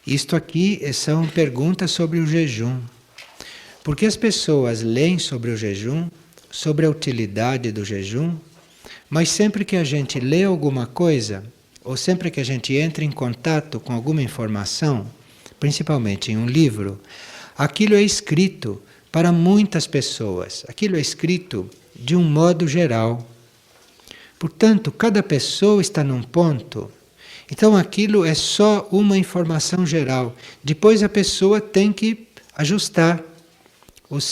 Isto aqui são perguntas sobre o jejum. Porque as pessoas leem sobre o jejum, sobre a utilidade do jejum, mas sempre que a gente lê alguma coisa, ou sempre que a gente entra em contato com alguma informação, principalmente em um livro, aquilo é escrito para muitas pessoas, aquilo é escrito de um modo geral. Portanto, cada pessoa está num ponto. Então aquilo é só uma informação geral. Depois a pessoa tem que ajustar as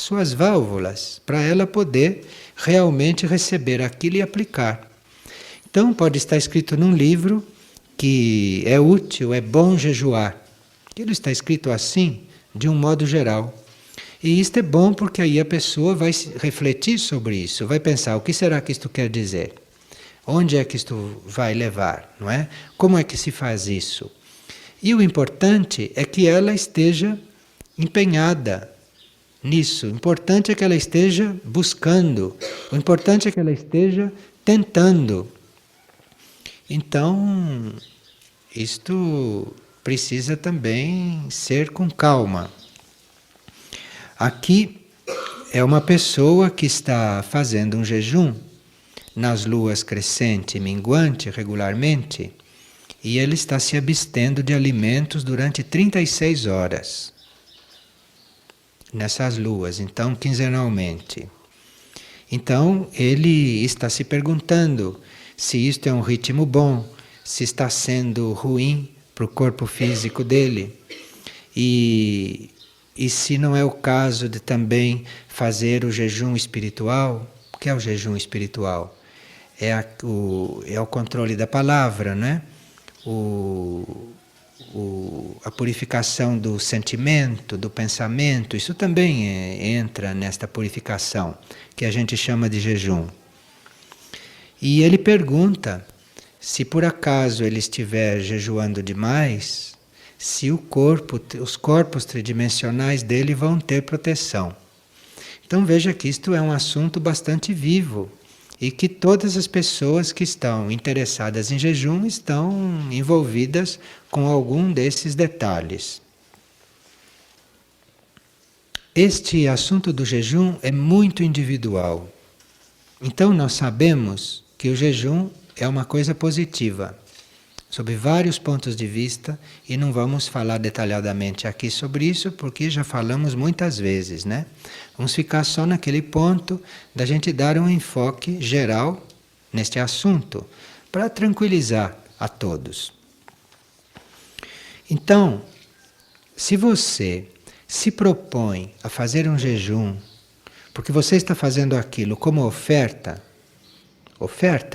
suas válvulas para ela poder realmente receber aquilo e aplicar. Então pode estar escrito num livro que é útil, é bom jejuar. Aquilo está escrito assim, de um modo geral. E isto é bom porque aí a pessoa vai refletir sobre isso, vai pensar o que será que isto quer dizer? Onde é que isto vai levar, não é? Como é que se faz isso? E o importante é que ela esteja empenhada nisso. O importante é que ela esteja buscando. O importante é que ela esteja tentando. Então, isto precisa também ser com calma. Aqui é uma pessoa que está fazendo um jejum nas luas crescente e minguante regularmente, e ele está se abstendo de alimentos durante 36 horas. Nessas luas, então quinzenalmente. Então ele está se perguntando se isto é um ritmo bom, se está sendo ruim para o corpo físico dele. E se não é o caso de também fazer o jejum espiritual. O que é o jejum espiritual? É o controle da palavra, né? A purificação do sentimento, do pensamento, isso também entra nesta purificação, que a gente chama de jejum. E ele pergunta se por acaso ele estiver jejuando demais, se os corpos tridimensionais dele vão ter proteção. Então veja que isto é um assunto bastante vivo e que todas as pessoas que estão interessadas em jejum estão envolvidas com algum desses detalhes. Este assunto do jejum é muito individual. Então nós sabemos que o jejum é uma coisa positiva, sob vários pontos de vista, e não vamos falar detalhadamente aqui sobre isso, porque já falamos muitas vezes, né? Vamos ficar só naquele ponto da gente dar um enfoque geral neste assunto, para tranquilizar a todos. Então, se você se propõe a fazer um jejum, porque você está fazendo aquilo como oferta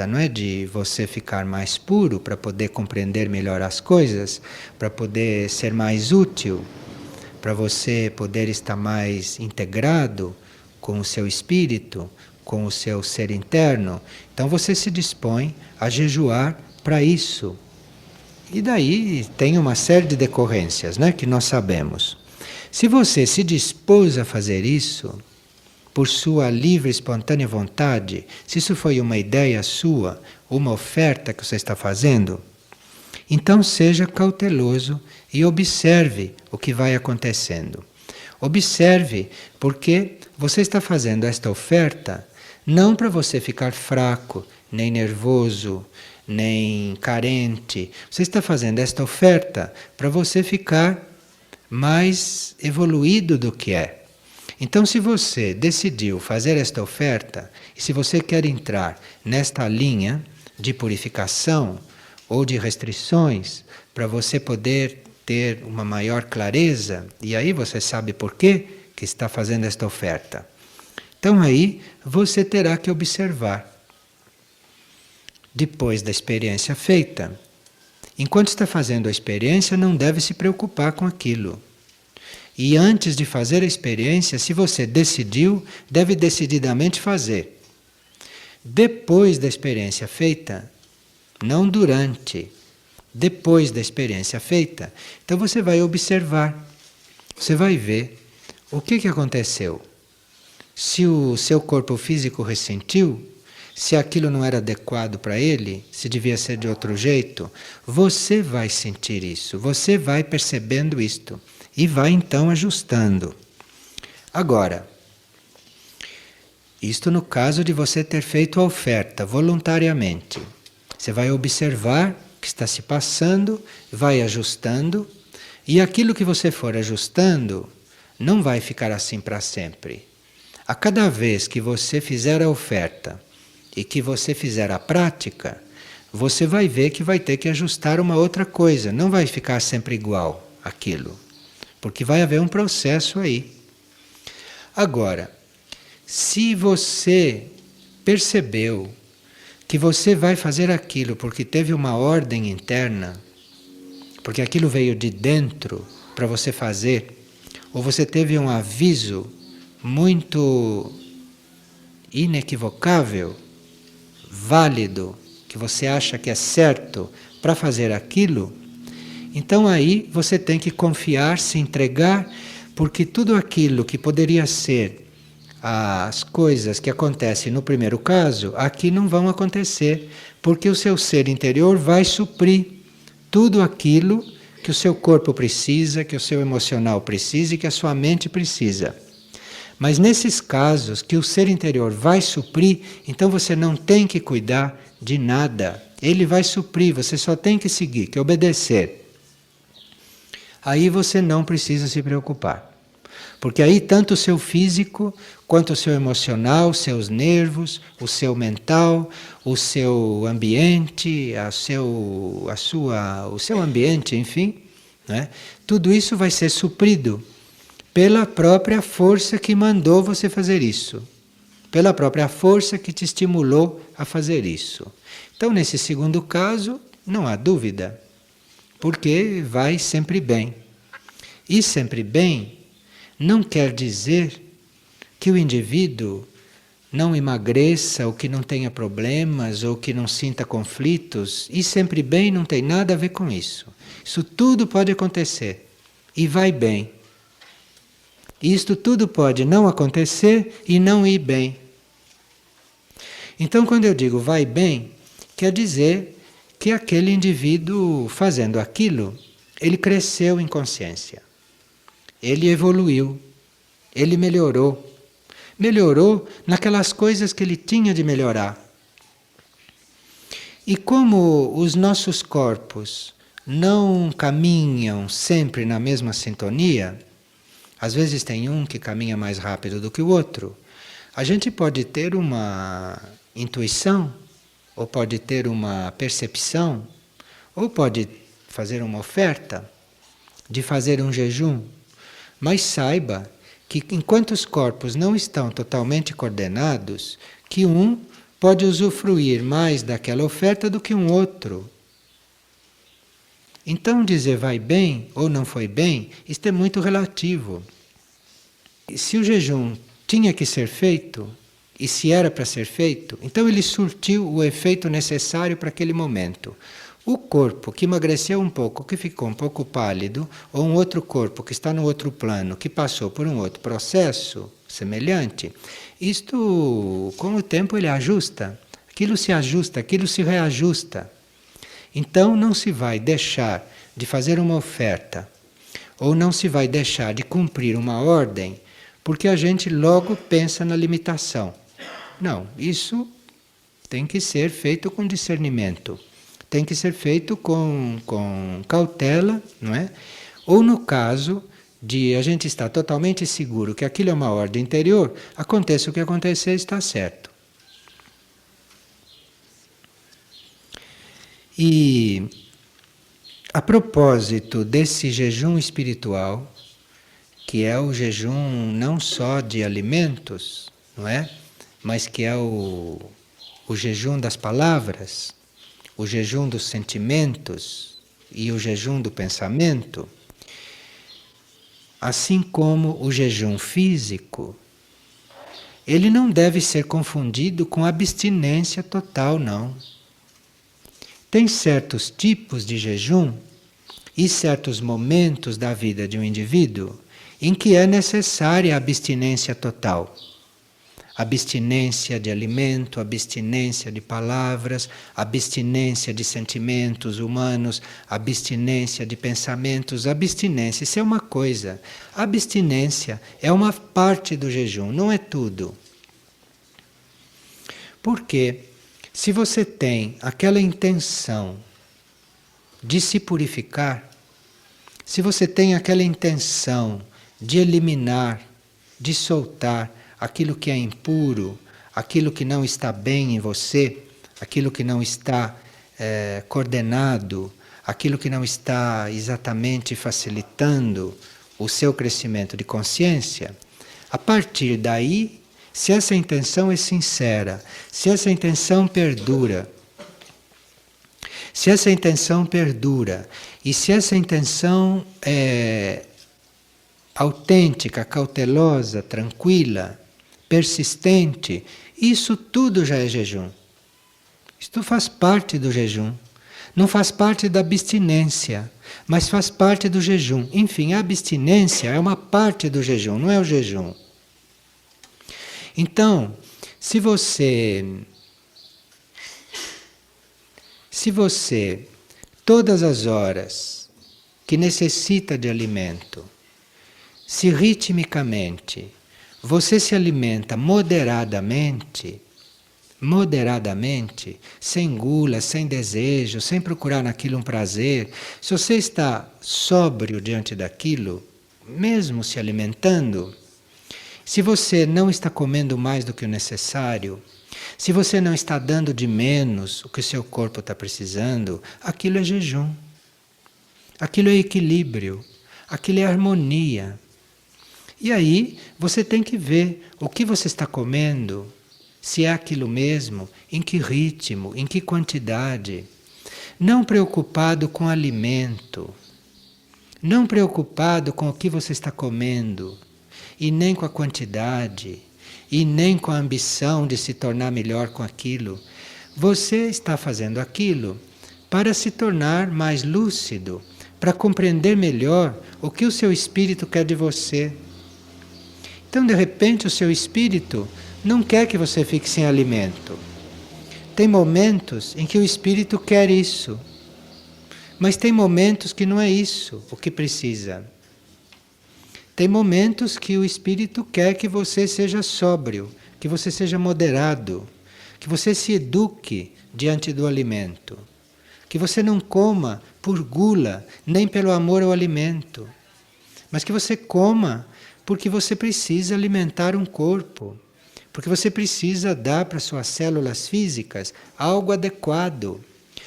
não é de você ficar mais puro para poder compreender melhor as coisas, para poder ser mais útil, para você poder estar mais integrado com o seu espírito, com o seu ser interno. Então você se dispõe a jejuar para isso. E daí tem uma série de decorrências, né, que nós sabemos. Se você se dispôs a fazer isso, por sua livre e espontânea vontade, se isso foi uma ideia sua, uma oferta que você está fazendo, então seja cauteloso e observe o que vai acontecendo. Observe, porque você está fazendo esta oferta não para você ficar fraco, nem nervoso, nem carente. Você está fazendo esta oferta para você ficar mais evoluído do que é. Então, se você decidiu fazer esta oferta, e se você quer entrar nesta linha de purificação ou de restrições, para você poder ter uma maior clareza, e aí você sabe por que está fazendo esta oferta. Então aí você terá que observar. Depois da experiência feita, enquanto está fazendo a experiência, não deve se preocupar com aquilo. E antes de fazer a experiência, se você decidiu, deve decididamente fazer. Depois da experiência feita, não durante, depois da experiência feita, então você vai observar, você vai ver o que aconteceu. Se o seu corpo físico ressentiu, se aquilo não era adequado para ele, se devia ser de outro jeito, você vai sentir isso, você vai percebendo isto e vai então ajustando. Agora, isto no caso de você ter feito a oferta voluntariamente. Você vai observar o que está se passando, vai ajustando, e aquilo que você for ajustando não vai ficar assim para sempre. A cada vez que você fizer a oferta e que você fizer a prática, você vai ver que vai ter que ajustar uma outra coisa, não vai ficar sempre igual aquilo, porque vai haver um processo aí. Agora, se você percebeu que você vai fazer aquilo porque teve uma ordem interna, porque aquilo veio de dentro para você fazer, ou você teve um aviso muito inequivocável, válido, que você acha que é certo para fazer aquilo, então aí você tem que confiar, se entregar, porque tudo aquilo que poderia ser as coisas que acontecem no primeiro caso, aqui não vão acontecer, porque o seu ser interior vai suprir tudo aquilo que o seu corpo precisa, que o seu emocional precisa e que a sua mente precisa. Mas nesses casos que o ser interior vai suprir, então você não tem que cuidar de nada. Ele vai suprir, você só tem que seguir, que obedecer. Aí você não precisa se preocupar. Porque aí tanto o seu físico, quanto o seu emocional, os seus nervos, o seu mental, o seu ambiente, o seu ambiente, enfim, né? Tudo isso vai ser suprido pela própria força que mandou você fazer isso, pela própria força que te estimulou a fazer isso. Então, nesse segundo caso, não há dúvida, porque vai sempre bem. E sempre bem não quer dizer que o indivíduo não emagreça, ou que não tenha problemas, ou que não sinta conflitos. E sempre bem não tem nada a ver com isso. Isso tudo pode acontecer e vai bem. Isto tudo pode não acontecer e não ir bem. Então, quando eu digo vai bem, quer dizer que aquele indivíduo fazendo aquilo, ele cresceu em consciência. Ele evoluiu, ele melhorou. Melhorou naquelas coisas que ele tinha de melhorar. E como os nossos corpos não caminham sempre na mesma sintonia, às vezes tem um que caminha mais rápido do que o outro, a gente pode ter uma intuição, ou pode ter uma percepção, ou pode fazer uma oferta de fazer um jejum. Mas saiba que enquanto os corpos não estão totalmente coordenados, que um pode usufruir mais daquela oferta do que um outro. Então dizer vai bem ou não foi bem, isto é muito relativo. Se o jejum tinha que ser feito, e se era para ser feito, então ele surtiu o efeito necessário para aquele momento. O corpo que emagreceu um pouco, que ficou um pouco pálido, ou um outro corpo que está no outro plano, que passou por um outro processo semelhante, isto, com o tempo, ele ajusta. Aquilo se ajusta, aquilo se reajusta. Então, não se vai deixar de fazer uma oferta, ou não se vai deixar de cumprir uma ordem, porque a gente logo pensa na limitação. Não, isso tem que ser feito com discernimento. Tem que ser feito com cautela, não é? Ou no caso de a gente estar totalmente seguro que aquilo é uma ordem interior, aconteça o que acontecer, está certo. E a propósito desse jejum espiritual, que é o jejum não só de alimentos, não é? Mas que é o jejum das palavras, o jejum dos sentimentos e o jejum do pensamento, assim como o jejum físico, ele não deve ser confundido com abstinência total, não. Tem certos tipos de jejum e certos momentos da vida de um indivíduo em que é necessária a abstinência total. Abstinência de alimento, abstinência de palavras, abstinência de sentimentos humanos, abstinência de pensamentos, abstinência. Isso é uma coisa. Abstinência é uma parte do jejum, não é tudo. Porque se você tem aquela intenção de se purificar, se você tem aquela intenção de eliminar, de soltar aquilo que é impuro, aquilo que não está bem em você, aquilo que não está coordenado, aquilo que não está exatamente facilitando o seu crescimento de consciência, a partir daí, se essa intenção é sincera, se essa intenção perdura, e se essa intenção é autêntica, cautelosa, tranquila, persistente, isso tudo já é jejum. Isto faz parte do jejum. Não faz parte da abstinência, mas faz parte do jejum. Enfim, a abstinência é uma parte do jejum, não é o jejum. Então, se você todas as horas que necessita de alimento, se ritmicamente você se alimenta moderadamente, sem gula, sem desejo, sem procurar naquilo um prazer, se você está sóbrio diante daquilo, mesmo se alimentando, se você não está comendo mais do que o necessário, se você não está dando de menos o que o seu corpo está precisando, aquilo é jejum, aquilo é equilíbrio, aquilo é harmonia. E aí você tem que ver o que você está comendo, se é aquilo mesmo, em que ritmo, em que quantidade. Não preocupado com o alimento, não preocupado com o que você está comendo, e nem com a quantidade, e nem com a ambição de se tornar melhor com aquilo. Você está fazendo aquilo para se tornar mais lúcido, para compreender melhor o que o seu espírito quer de você. Então, de repente, o seu espírito não quer que você fique sem alimento. Tem momentos em que o espírito quer isso, mas tem momentos que não é isso o que precisa. Tem momentos que o espírito quer que você seja sóbrio, que você seja moderado, que você se eduque diante do alimento, que você não coma por gula, nem pelo amor ao alimento, mas que você coma porque você precisa alimentar um corpo, porque você precisa dar para suas células físicas algo adequado.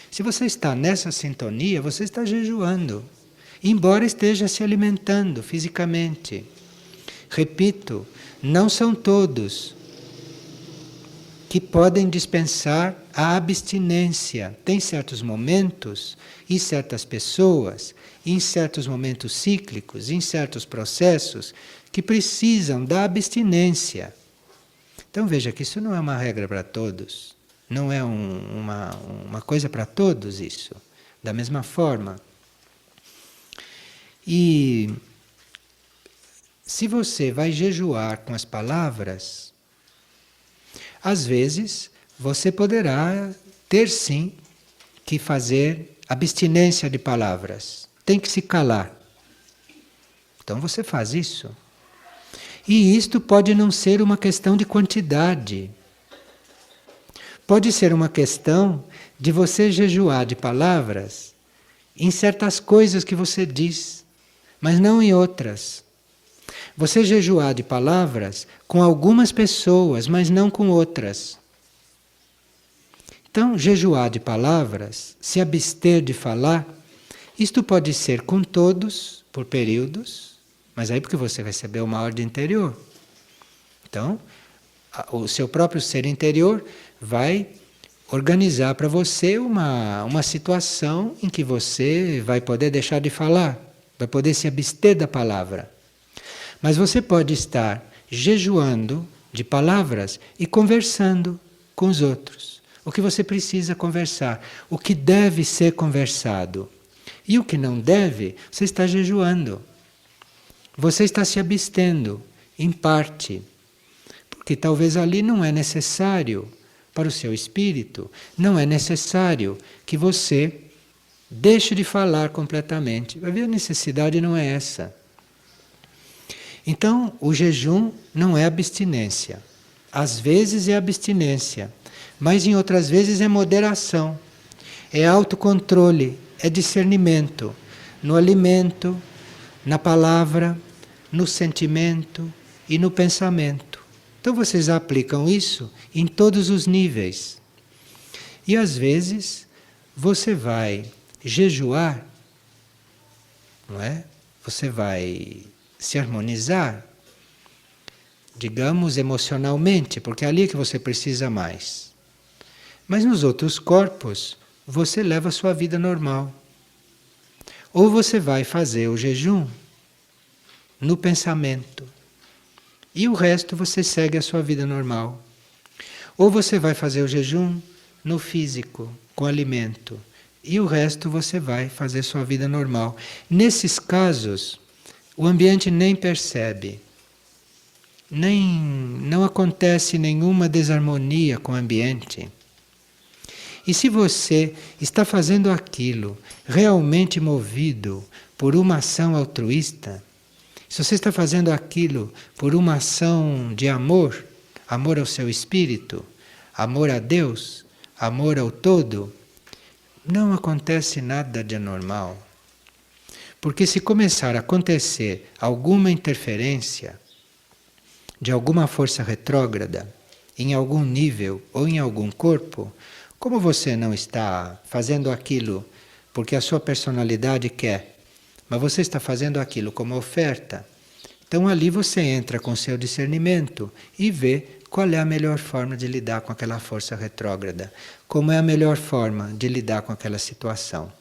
Se você está nessa sintonia, você está jejuando, embora esteja se alimentando fisicamente. Repito, não são todos que podem dispensar a abstinência. Tem certos momentos e certas pessoas, em certos momentos cíclicos, em certos processos, que precisam da abstinência. Então veja que isso não é uma regra para todos, não é uma coisa para todos isso, da mesma forma. E se você vai jejuar com as palavras, às vezes você poderá ter sim que fazer abstinência de palavras, tem que se calar. Então você faz isso. E isto pode não ser uma questão de quantidade. Pode ser uma questão de você jejuar de palavras em certas coisas que você diz, mas não em outras. Você jejuar de palavras com algumas pessoas, mas não com outras. Então, jejuar de palavras, se abster de falar, isto pode ser com todos, por períodos, mas aí porque você recebeu uma ordem interior. Então, o seu próprio ser interior vai organizar para você uma situação em que você vai poder deixar de falar, vai poder se abster da palavra. Mas você pode estar jejuando de palavras e conversando com os outros. O que você precisa conversar, o que deve ser conversado. E o que não deve, você está jejuando. Você está se abstendo, em parte. Por porque talvez ali não é necessário para o seu espírito, não é necessário que você deixe de falar completamente. Vai ver, a necessidade não é essa. Então, o jejum não é abstinência. Às vezes é abstinência, mas em outras vezes é moderação, é autocontrole, é discernimento no alimento, na palavra, no sentimento e no pensamento. Então vocês aplicam isso em todos os níveis. E às vezes você vai jejuar, não é? Você vai se harmonizar, digamos, emocionalmente, porque é ali que você precisa mais. Mas nos outros corpos, você leva a sua vida normal. Ou você vai fazer o jejum no pensamento, e o resto você segue a sua vida normal. Ou você vai fazer o jejum no físico, com alimento, e o resto você vai fazer sua vida normal. Nesses casos, o ambiente nem percebe, não acontece nenhuma desarmonia com o ambiente. E se você está fazendo aquilo realmente movido por uma ação altruísta, se você está fazendo aquilo por uma ação de amor, amor ao seu espírito, amor a Deus, amor ao todo, não acontece nada de anormal. Porque se começar a acontecer alguma interferência de alguma força retrógrada em algum nível ou em algum corpo, como você não está fazendo aquilo porque a sua personalidade quer, mas você está fazendo aquilo como oferta, então ali você entra com seu discernimento e vê qual é a melhor forma de lidar com aquela força retrógrada, como é a melhor forma de lidar com aquela situação.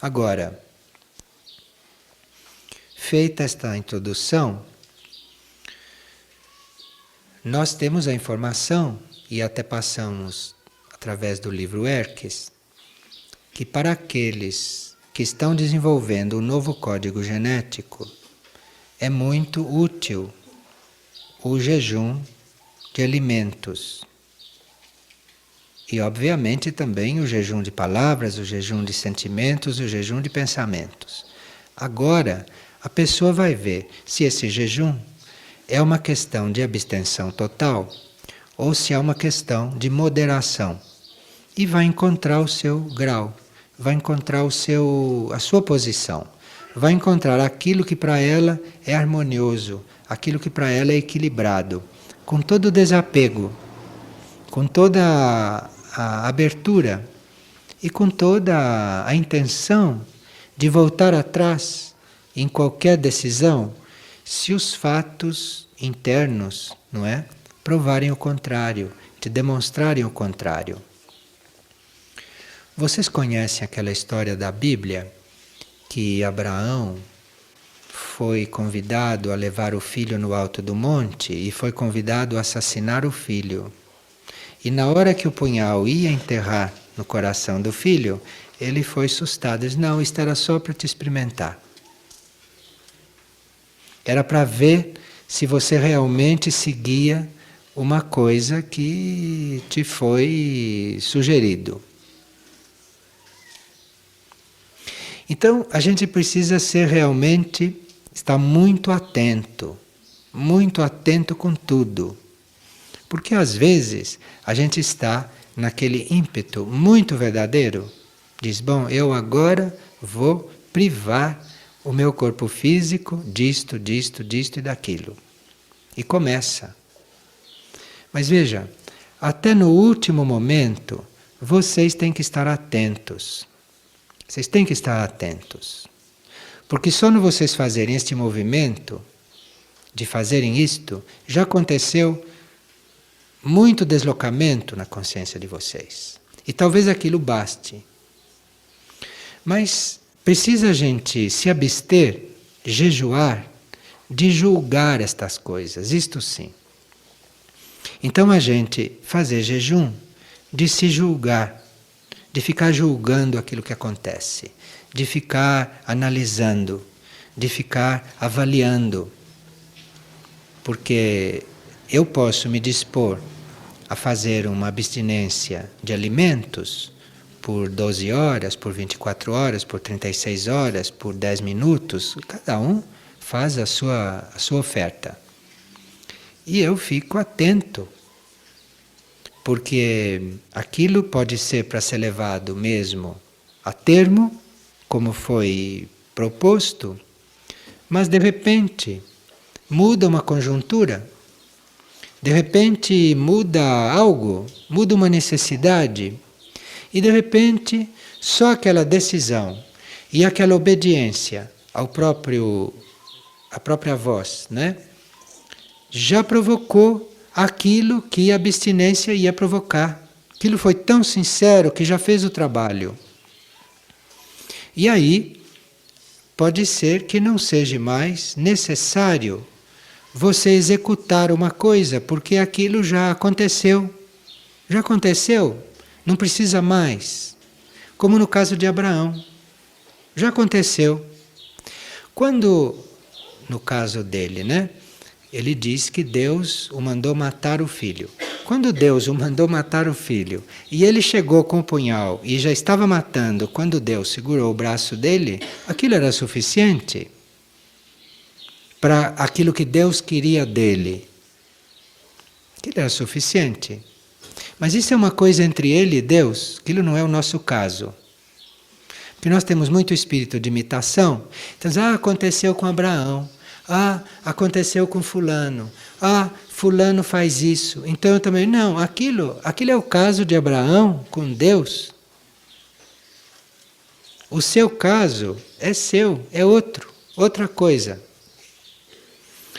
Agora, feita esta introdução, nós temos a informação, e até passamos através do livro Herques, que para aqueles que estão desenvolvendo um novo código genético, é muito útil o jejum de alimentos. E obviamente também o jejum de palavras, o jejum de sentimentos, o jejum de pensamentos. Agora, a pessoa vai ver se esse jejum é uma questão de abstenção total ou se é uma questão de moderação. E vai encontrar o seu grau, vai encontrar a sua posição, vai encontrar aquilo que para ela é harmonioso, aquilo que para ela é equilibrado, com todo o desapego, com toda a abertura e com toda a intenção de voltar atrás em qualquer decisão, se os fatos internos, não é, provarem o contrário, te demonstrarem o contrário. Vocês conhecem aquela história da Bíblia que Abraão foi convidado a levar o filho no alto do monte e foi convidado a assassinar o filho. E na hora que o punhal ia enterrar no coração do filho, ele foi assustado. Ele disse, não, isto era só para te experimentar. Era para ver se você realmente seguia uma coisa que te foi sugerido. Então, a gente precisa ser realmente, estar muito atento com tudo. Porque às vezes a gente está naquele ímpeto muito verdadeiro, diz, bom, eu agora vou privar o meu corpo físico disto e daquilo. E começa. Mas veja, até no último momento, vocês têm que estar atentos. Vocês têm que estar atentos. Porque só no vocês fazerem este movimento, de fazerem isto, já aconteceu muito deslocamento na consciência de vocês. E talvez aquilo baste. Mas precisa a gente se abster, jejuar, de julgar estas coisas, isto sim. Então a gente fazer jejum de se julgar, de ficar julgando aquilo que acontece, de ficar analisando, de ficar avaliando. Porque eu posso me dispor a fazer uma abstinência de alimentos por 12 horas, por 24 horas, por 36 horas, por 10 minutos, cada um faz a sua oferta. E eu fico atento, porque aquilo pode ser para ser levado mesmo a termo, como foi proposto, mas de repente muda uma conjuntura, de repente muda algo, muda uma necessidade, e de repente só aquela decisão e aquela obediência à própria voz, né? Já provocou aquilo que a abstinência ia provocar. Aquilo foi tão sincero que já fez o trabalho. E aí, pode ser que não seja mais necessário você executar uma coisa, porque aquilo já aconteceu. Já aconteceu, não precisa mais. Como no caso de Abraão. Já aconteceu. Quando, no caso dele, né? Ele diz que Deus o mandou matar o filho. Quando Deus o mandou matar o filho, e ele chegou com o punhal e já estava matando, quando Deus segurou o braço dele, aquilo era suficiente para aquilo que Deus queria dele. Aquilo era suficiente. Mas isso é uma coisa entre ele e Deus, aquilo não é o nosso caso. Porque nós temos muito espírito de imitação. Então, aconteceu com Abraão. Aconteceu com fulano. Fulano faz isso. Então eu também. Não, aquilo é o caso de Abraão com Deus. O seu caso é seu, é outra coisa.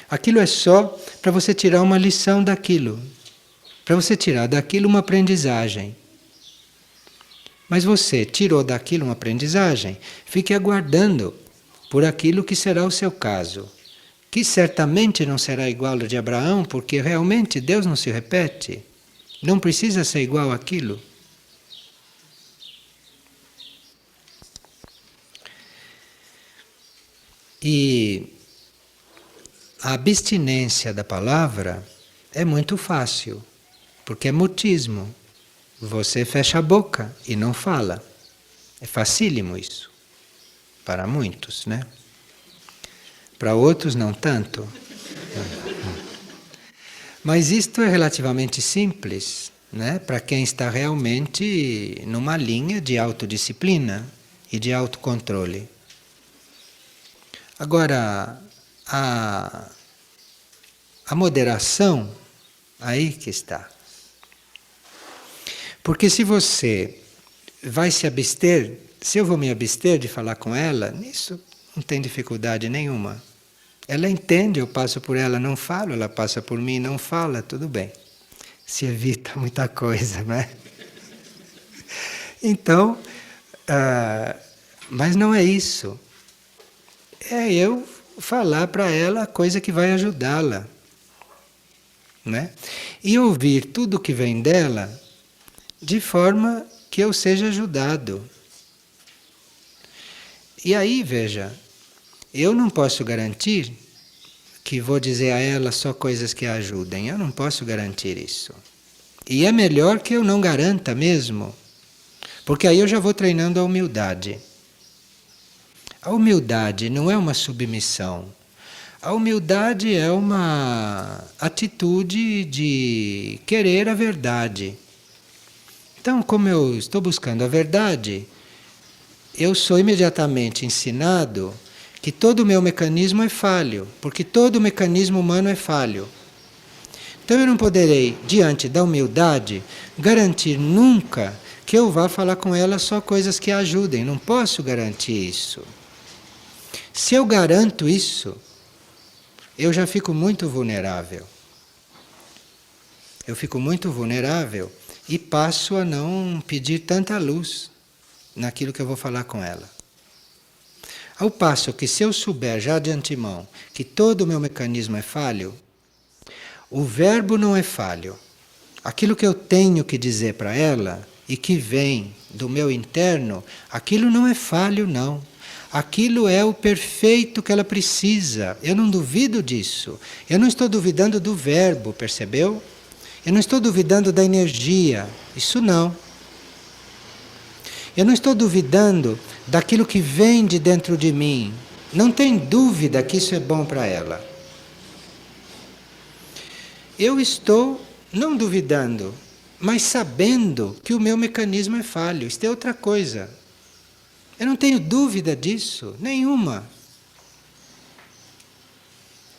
Aquilo é só para você tirar uma lição daquilo. Para você tirar daquilo uma aprendizagem. Mas você tirou daquilo uma aprendizagem, fique aguardando por aquilo que será o seu caso. Que certamente não será igual ao de Abraão, porque realmente Deus não se repete. Não precisa ser igual àquilo. E a abstinência da palavra é muito fácil, porque é mutismo. Você fecha a boca e não fala. É facílimo isso. Para muitos, né? Para outros não tanto. Mas isto é relativamente simples, né? Para quem está realmente numa linha de autodisciplina e de autocontrole. Agora, a moderação, aí que está. Porque se você vai se abster, se eu vou me abster de falar com ela, nisso não tem dificuldade nenhuma. Ela entende, eu passo por ela, não falo, ela passa por mim, não fala, tudo bem. Se evita muita coisa, não é? Então, mas não é isso. É eu falar para ela a coisa que vai ajudá-la. Né? E ouvir tudo que vem dela de forma que eu seja ajudado. E aí, veja, eu não posso garantir que vou dizer a ela só coisas que a ajudem. Eu não posso garantir isso. E é melhor que eu não garanta mesmo, porque aí eu já vou treinando a humildade. A humildade não é uma submissão. A humildade é uma atitude de querer a verdade. Então, como eu estou buscando a verdade, eu sou imediatamente ensinado que todo o meu mecanismo é falho, porque todo o mecanismo humano é falho. Então eu não poderei, diante da humildade, garantir nunca que eu vá falar com ela só coisas que a ajudem. Não posso garantir isso. Se eu garanto isso, eu já fico muito vulnerável. Eu fico muito vulnerável e passo a não pedir tanta luz naquilo que eu vou falar com ela. Ao passo que se eu souber já de antemão que todo o meu mecanismo é falho, o verbo não é falho. Aquilo que eu tenho que dizer para ela e que vem do meu interno, aquilo não é falho, não. Aquilo é o perfeito que ela precisa. Eu não duvido disso. Eu não estou duvidando do verbo, percebeu? Eu não estou duvidando da energia. Isso não. Eu não estou duvidando daquilo que vem de dentro de mim. Não tem dúvida que isso é bom para ela. Eu estou não duvidando, mas sabendo que o meu mecanismo é falho. Isto é outra coisa. Eu não tenho dúvida disso, nenhuma.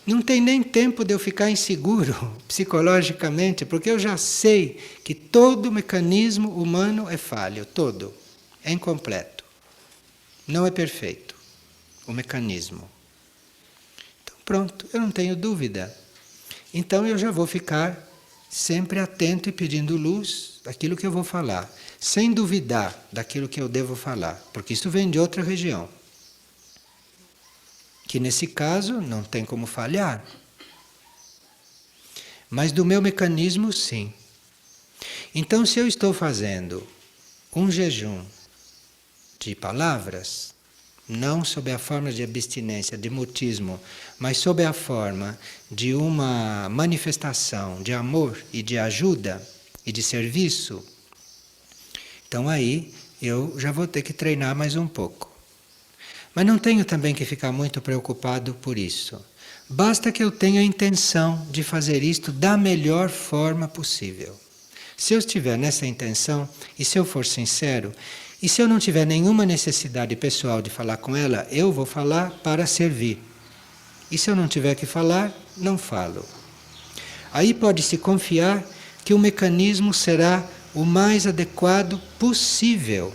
Não tem nem tempo de eu ficar inseguro psicologicamente, porque eu já sei que todo mecanismo humano é falho, todo. É incompleto. Não é perfeito o mecanismo. Então pronto, eu não tenho dúvida. Então eu já vou ficar sempre atento e pedindo luz daquilo que eu vou falar, sem duvidar daquilo que eu devo falar, porque isso vem de outra região. Que nesse caso não tem como falhar. Mas do meu mecanismo, sim. Então, se eu estou fazendo um jejum de palavras, não sob a forma de abstinência, de mutismo, mas sob a forma de uma manifestação de amor e de ajuda e de serviço, então aí eu já vou ter que treinar mais um pouco. Mas não tenho também que ficar muito preocupado por isso. Basta que eu tenha a intenção de fazer isto da melhor forma possível. Se eu estiver nessa intenção, e se eu for sincero, e se eu não tiver nenhuma necessidade pessoal de falar com ela, eu vou falar para servir. E se eu não tiver que falar, não falo. Aí pode-se confiar que o mecanismo será o mais adequado possível.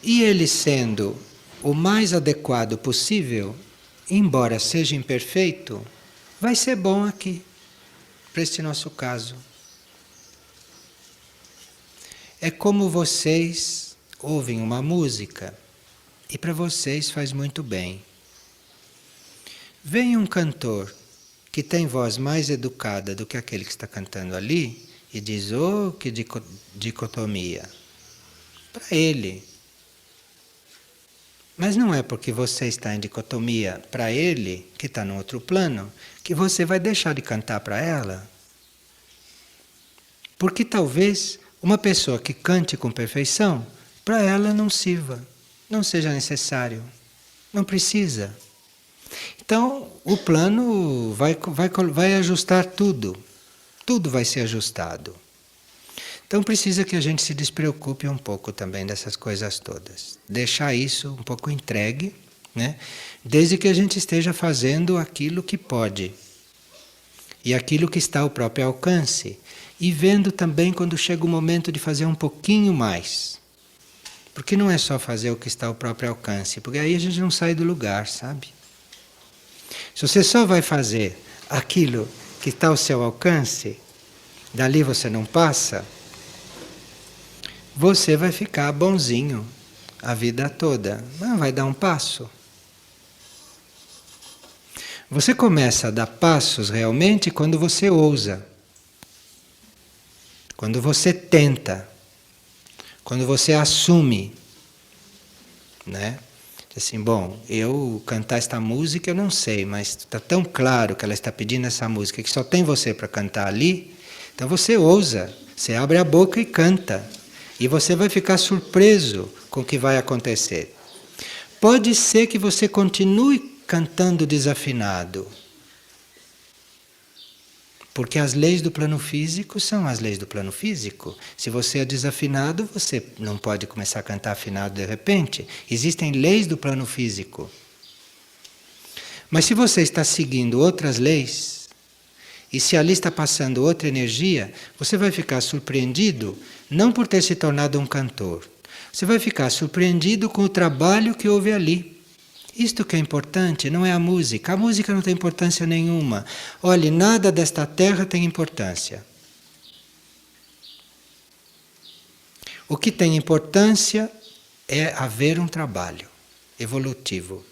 E ele sendo o mais adequado possível, embora seja imperfeito, vai ser bom aqui, para este nosso caso. É como vocês ouvem uma música e para vocês faz muito bem. Vem um cantor que tem voz mais educada do que aquele que está cantando ali e diz, oh, que dicotomia. Para ele. Mas não é porque você está em dicotomia para ele, que está no outro plano, que você vai deixar de cantar para ela. Porque talvez uma pessoa que cante com perfeição, para ela não sirva, não seja necessário, não precisa. Então o plano vai ajustar tudo, tudo vai ser ajustado. Então precisa que a gente se despreocupe um pouco também dessas coisas todas. Deixar isso um pouco entregue, né? Desde que a gente esteja fazendo aquilo que pode. E aquilo que está ao próprio alcance. E vendo também quando chega o momento de fazer um pouquinho mais. Porque não é só fazer o que está ao próprio alcance, porque aí a gente não sai do lugar, sabe? Se você só vai fazer aquilo que está ao seu alcance, dali você não passa, você vai ficar bonzinho a vida toda, não vai dar um passo. Você começa a dar passos realmente quando você ousa, quando você tenta, quando você assume, né? Assim, bom, eu cantar esta música eu não sei, mas está tão claro que ela está pedindo essa música que só tem você para cantar ali, então você ousa, você abre a boca e canta. E você vai ficar surpreso com o que vai acontecer. Pode ser que você continue cantando desafinado. Porque as leis do plano físico são as leis do plano físico. Se você é desafinado, você não pode começar a cantar afinado de repente. Existem leis do plano físico. Mas se você está seguindo outras leis, e se ali está passando outra energia, você vai ficar surpreendido, não por ter se tornado um cantor. Você vai ficar surpreendido com o trabalho que houve ali. Isto que é importante, não é a música. A música não tem importância nenhuma. Olhe, nada desta terra tem importância. O que tem importância é haver um trabalho evolutivo.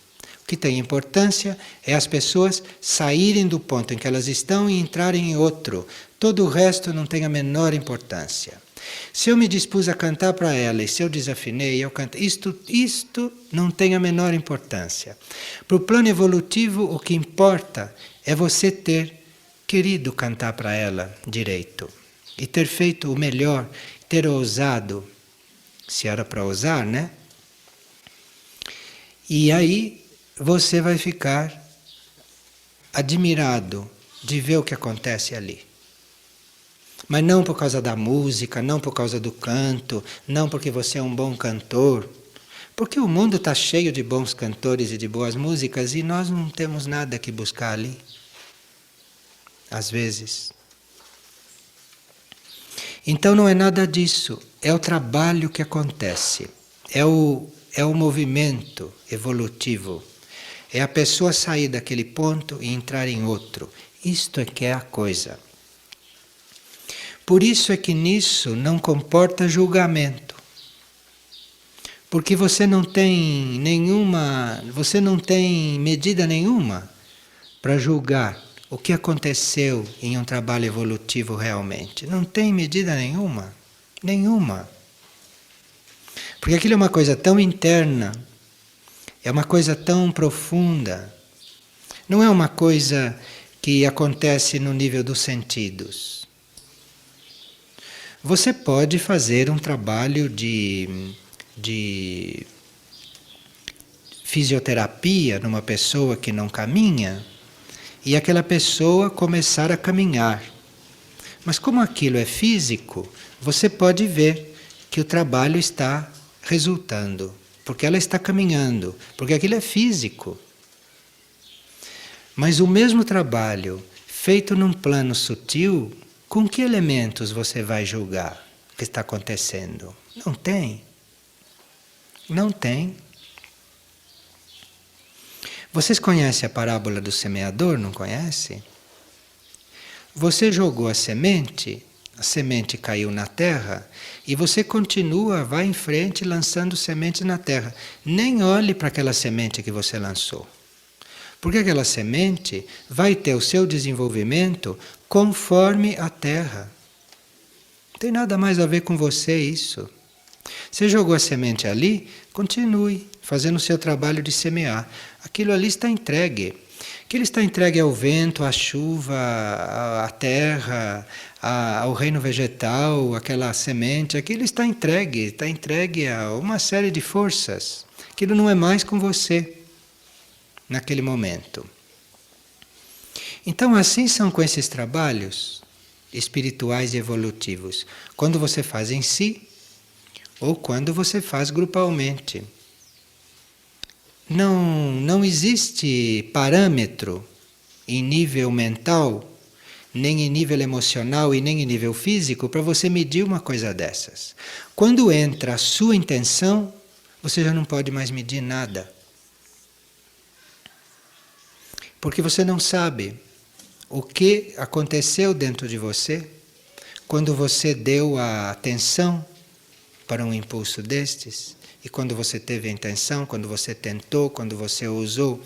O que tem importância é as pessoas saírem do ponto em que elas estão e entrarem em outro. Todo o resto não tem a menor importância. Se eu me dispus a cantar para ela e se eu desafinei, eu canto. Isto não tem a menor importância. Para o plano evolutivo, o que importa é você ter querido cantar para ela direito e ter feito o melhor, ter ousado, se era para ousar, né? E aí você vai ficar admirado de ver o que acontece ali. Mas não por causa da música, não por causa do canto, não porque você é um bom cantor. Porque o mundo está cheio de bons cantores e de boas músicas e nós não temos nada que buscar ali. Às vezes. Então não é nada disso. É o trabalho que acontece. É o movimento evolutivo. É a pessoa sair daquele ponto e entrar em outro. Isto é que é a coisa. Por isso é que nisso não comporta julgamento. Porque você não tem medida nenhuma para julgar o que aconteceu em um trabalho evolutivo realmente. Não tem medida nenhuma. Nenhuma. Porque aquilo é uma coisa tão interna, é uma coisa tão profunda. Não é uma coisa que acontece no nível dos sentidos. Você pode fazer um trabalho de fisioterapia numa pessoa que não caminha e aquela pessoa começar a caminhar. Mas como aquilo é físico, você pode ver que o trabalho está resultando, porque ela está caminhando, porque aquilo é físico. Mas o mesmo trabalho feito num plano sutil, com que elementos você vai julgar o que está acontecendo? Não tem. Não tem. Vocês conhecem a parábola do semeador, não conhecem? Você jogou a semente caiu na terra e você continua, vai em frente lançando sementes na terra. Nem olhe para aquela semente que você lançou. Porque aquela semente vai ter o seu desenvolvimento conforme a terra. Não tem nada mais a ver com você isso. Você jogou a semente ali, continue fazendo o seu trabalho de semear. Aquilo ali está entregue. Aquilo está entregue ao vento, à chuva, à terra, ao reino vegetal, aquela semente. Aquilo está entregue a uma série de forças. Aquilo não é mais com você naquele momento. Então, assim são com esses trabalhos espirituais e evolutivos. Quando você faz em si, ou quando você faz grupalmente. Não existe parâmetro em nível mental, nem em nível emocional e nem em nível físico para você medir uma coisa dessas. Quando entra a sua intenção, você já não pode mais medir nada. Porque você não sabe o que aconteceu dentro de você quando você deu a atenção para um impulso destes, e quando você teve a intenção, quando você tentou, quando você ousou.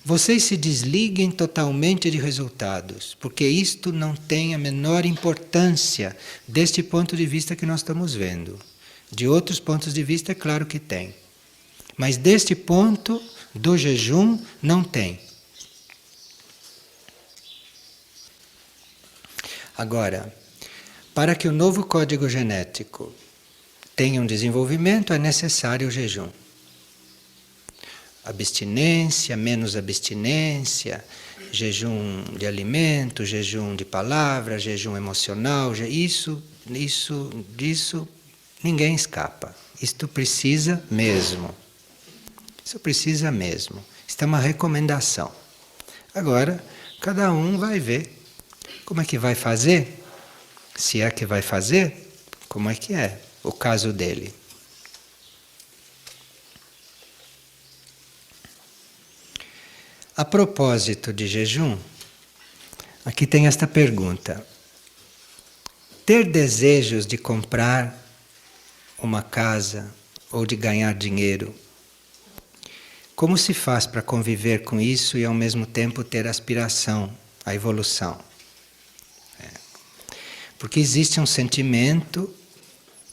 Vocês se desliguem totalmente de resultados, porque isto não tem a menor importância deste ponto de vista que nós estamos vendo. De outros pontos de vista, é claro que tem. Mas deste ponto do jejum, não tem. Agora, para que o novo código genético tenha um desenvolvimento, é necessário o jejum. Abstinência, menos abstinência, jejum de alimento, jejum de palavra, jejum emocional, disso ninguém escapa. Isto precisa mesmo. Isso precisa mesmo. Isto é uma recomendação. Agora, cada um vai ver como é que vai fazer, se é que vai fazer, como é que é o caso dele. A propósito de jejum, aqui tem esta pergunta. Ter desejos de comprar uma casa ou de ganhar dinheiro, como se faz para conviver com isso e ao mesmo tempo ter aspiração à evolução? Porque existe um sentimento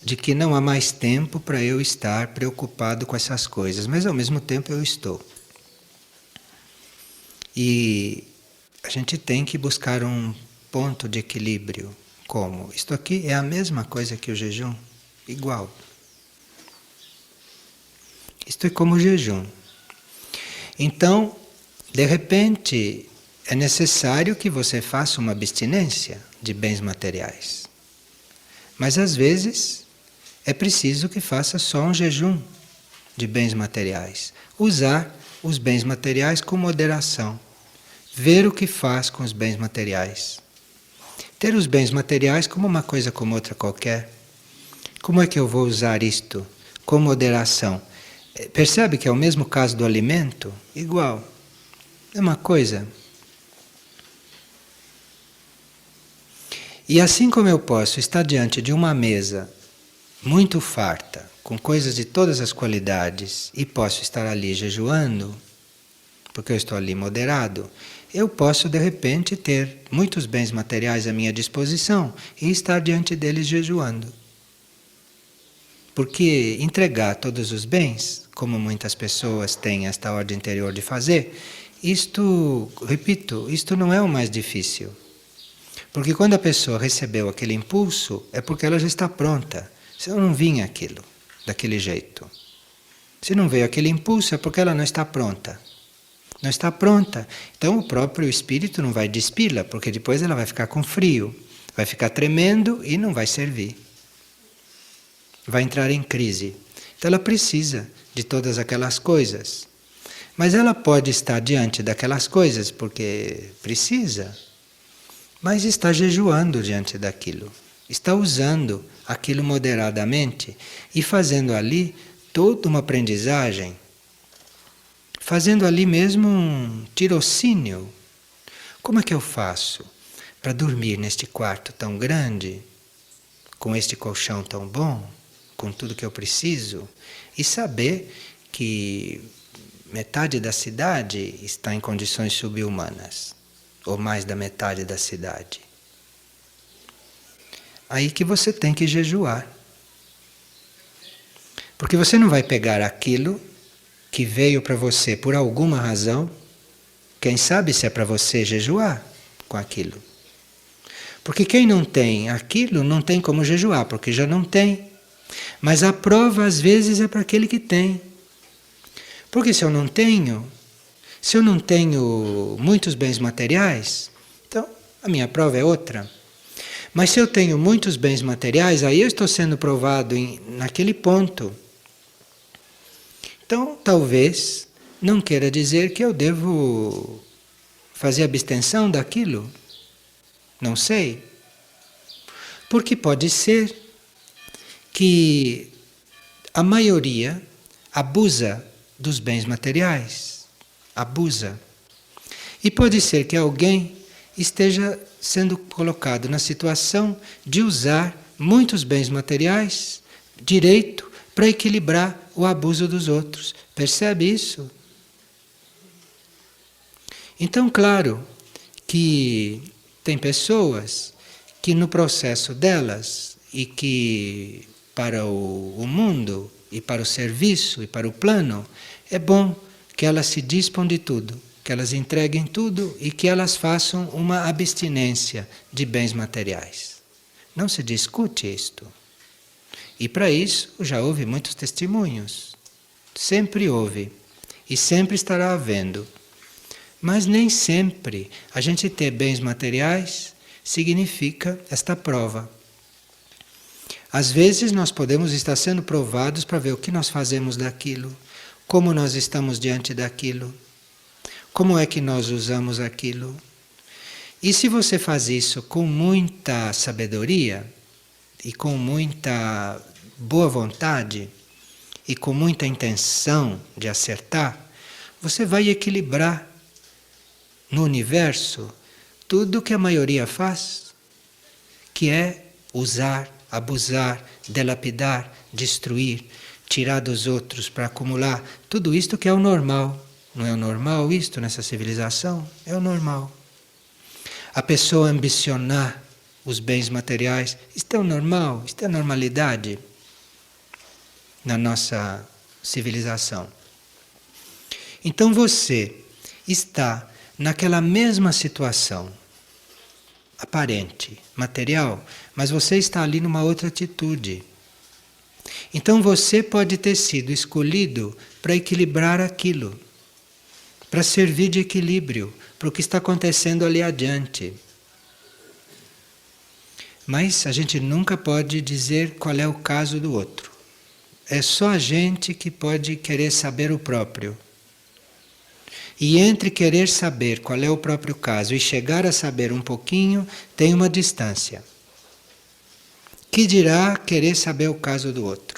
de que não há mais tempo para eu estar preocupado com essas coisas, mas ao mesmo tempo eu estou. E a gente tem que buscar um ponto de equilíbrio. Como? Isto aqui é a mesma coisa que o jejum, igual. Isto é como o jejum. Então, de repente, é necessário que você faça uma abstinência de bens materiais. Mas às vezes é preciso que faça só um jejum de bens materiais. Usar os bens materiais com moderação. Ver o que faz com os bens materiais. Ter os bens materiais como uma coisa como outra qualquer. Como é que eu vou usar isto com moderação? Percebe que é o mesmo caso do alimento? Igual. É uma coisa. E assim como eu posso estar diante de uma mesa muito farta, com coisas de todas as qualidades, e posso estar ali jejuando, porque eu estou ali moderado, eu posso de repente ter muitos bens materiais à minha disposição e estar diante deles jejuando. Porque entregar todos os bens, como muitas pessoas têm esta ordem interior de fazer, isto, repito, isto não é o mais difícil. Porque quando a pessoa recebeu aquele impulso, é porque ela já está pronta. Se não vinha aquilo, daquele jeito. Se não veio aquele impulso, é porque ela não está pronta. Não está pronta. Então o próprio espírito não vai despila, porque depois ela vai ficar com frio, vai ficar tremendo e não vai servir. Vai entrar em crise. Então ela precisa de todas aquelas coisas. Mas ela pode estar diante daquelas coisas porque precisa, mas está jejuando diante daquilo. Está usando aquilo moderadamente e fazendo ali toda uma aprendizagem. Fazendo ali mesmo um tirocínio. Como é que eu faço para dormir neste quarto tão grande, com este colchão tão bom, com tudo que eu preciso, e saber que metade da cidade está em condições subhumanas, ou mais da metade da cidade. Aí que você tem que jejuar. Porque você não vai pegar aquilo que veio para você por alguma razão, quem sabe se é para você jejuar com aquilo. Porque quem não tem aquilo não tem como jejuar, porque já não tem. Mas a prova às vezes é para aquele que tem. Porque se eu não tenho muitos bens materiais, então a minha prova é outra. Mas se eu tenho muitos bens materiais, aí eu estou sendo provado naquele ponto. Então, talvez não queira dizer que eu devo fazer abstenção daquilo. Não sei. Porque pode ser que a maioria abusa dos bens materiais. Abusa. E pode ser que alguém esteja sendo colocado na situação de usar muitos bens materiais direito para equilibrar o abuso dos outros. Percebe isso? Então, claro que tem pessoas que no processo delas e que para o mundo e para o serviço e para o plano é bom que elas se dispam de tudo, que elas entreguem tudo e que elas façam uma abstinência de bens materiais. Não se discute isto. E para isso já houve muitos testemunhos. Sempre houve. E sempre estará havendo. Mas nem sempre a gente ter bens materiais significa esta prova. Às vezes nós podemos estar sendo provados para ver o que nós fazemos daquilo, como nós estamos diante daquilo. Como é que nós usamos aquilo? E se você faz isso com muita sabedoria e com muita boa vontade e com muita intenção de acertar, você vai equilibrar no universo tudo que a maioria faz, que é usar, abusar, delapidar, destruir, tirar dos outros para acumular, tudo isto que é o normal. Não é o normal isto nessa civilização? É o normal. A pessoa ambicionar os bens materiais, isto é o normal, isto é a normalidade. na nossa civilização. Então você está naquela mesma situação, aparente, material, mas você está ali numa outra atitude. Então você pode ter sido escolhido para equilibrar aquilo, para servir de equilíbrio para o que está acontecendo ali adiante. Mas a gente nunca pode dizer qual é o caso do outro. É só a gente que pode querer saber o próprio. E entre querer saber qual é o próprio caso e chegar a saber um pouquinho, tem uma distância. Que dirá querer saber o caso do outro?